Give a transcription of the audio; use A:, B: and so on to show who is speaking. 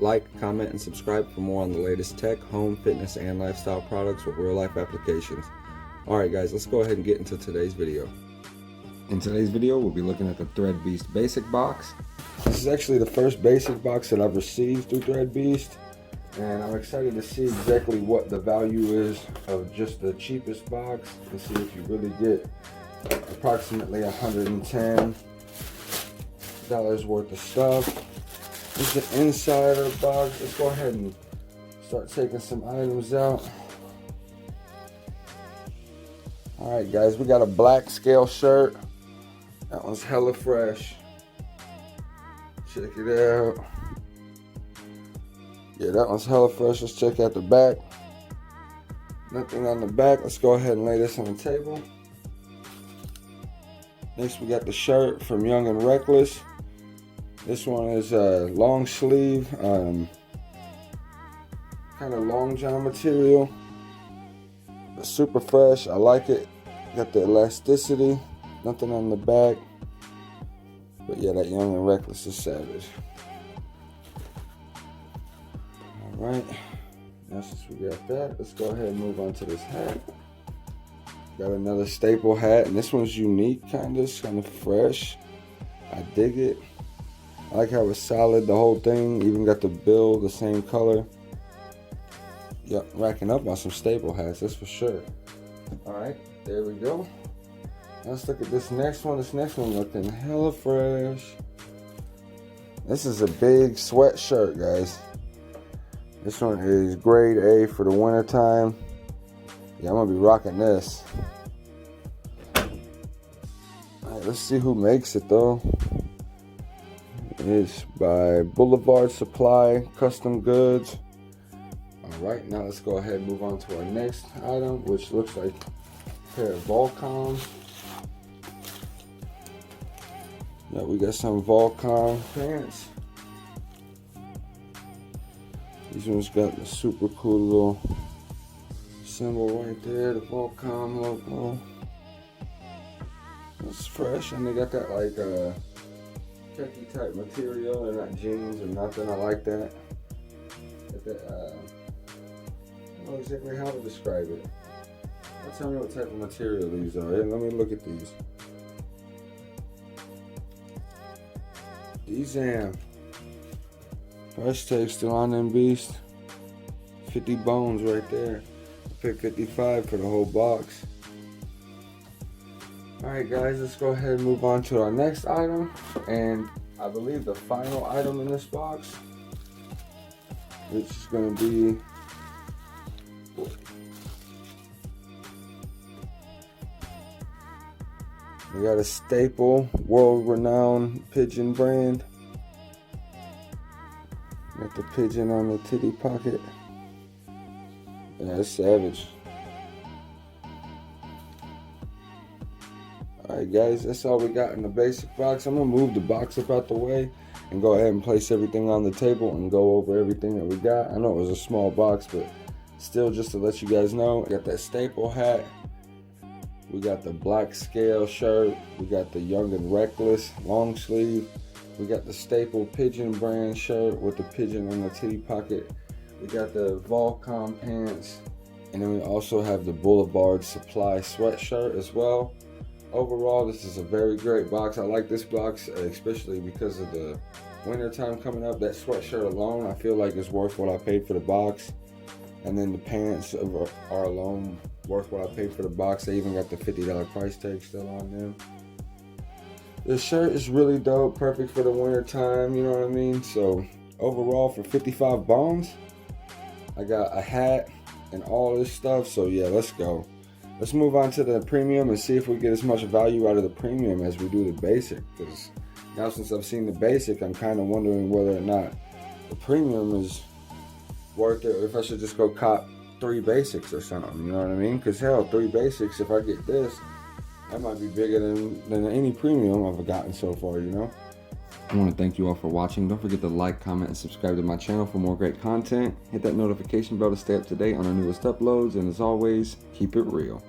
A: like, comment, and subscribe for more on the latest tech, home, fitness, and lifestyle products with real-life applications. Alright guys, let's go ahead and get into today's video. In today's video, we'll be looking at the Threadbeast Basic Box. This is actually the first basic box that I've received through Threadbeast, and I'm excited to see exactly what the value is of just the cheapest box and see if you really get approximately $110 worth of stuff. This is the inside of the box. Let's go ahead and start taking some items out. Alright guys, we got a black scale shirt. That one's hella fresh. Check it out. Yeah, that one's hella fresh. Let's check out the back. Nothing on the back. Let's go ahead and lay this on the table. Next we got the shirt from Young and Reckless. This one is a long sleeve, kind of long john material. It's super fresh. I like it. Got the elasticity. Nothing on the back. But yeah, that Young and Reckless is savage. Alright. Now since we got that, let's go ahead and move on to this hat. Got another staple hat, and this one's unique, kind of fresh. I dig it. I like how it's solid, the whole thing. Even got the bill the same color. Yep, racking up on some staple hats, that's for sure. Alright, there we go. Now let's look at this next one. This next one looking hella fresh. This is a big sweatshirt, guys. This one is grade A for the winter time. Yeah, I'm gonna be rocking this. Alright, let's see who makes it though. It's by Boulevard Supply Custom Goods. Alright, now let's go ahead and move on to our next item, which looks like a pair of Volcoms. Yeah, we got some Volcom pants. These ones got the super cool little symbol right there, the Volcom logo. It's fresh, and they got that like khaki type material. They're not jeans or nothing. I like that. Got that I don't know exactly how to describe it. Tell me what type of material these are. Hey, let me look at these. These price tag still on them beast. 50 bones right there. I paid 55 for the whole box. Alright guys, let's go ahead and move on to our next item. And I believe the final item in this box, which is going to be we got a staple, world-renowned pigeon brand. Got the pigeon on the titty pocket. Yeah, it's savage. Alright guys, that's all we got in the basic box. I'm going to move the box up out the way and go ahead and place everything on the table and go over everything that we got. I know it was a small box, but still, just to let you guys know, we got that staple hat. We got the black scale shirt. We got the Young and Reckless long sleeve. We got the staple pigeon brand shirt with the pigeon on the titty pocket. We got the Volcom pants. And then we also have the Boulevard Supply sweatshirt as well. Overall, this is a very great box. I like this box, especially because of the winter time coming up. That sweatshirt alone, I feel like is worth what I paid for the box. And then the pants are alone worth what I paid for the box. They even got the $50 price tag still on them. This shirt is really dope, perfect for the winter time, you know what I mean? So overall, for 55 bones, I got a hat and all this stuff. So yeah, let's go. Let's move on to the premium and see if we get as much value out of the premium as we do the basic. Because now since I've seen the basic, I'm kind of wondering whether or not the premium is worth it, or if I should just go cop 3 basics or something, you know what I mean? Because hell, 3 basics, if I get this, that might be bigger than any premium I've gotten so far, you know? I want to thank you all for watching. Don't forget to like, comment, and subscribe to my channel for more great content. Hit that notification bell to stay up to date on our newest uploads, and as always, keep it real.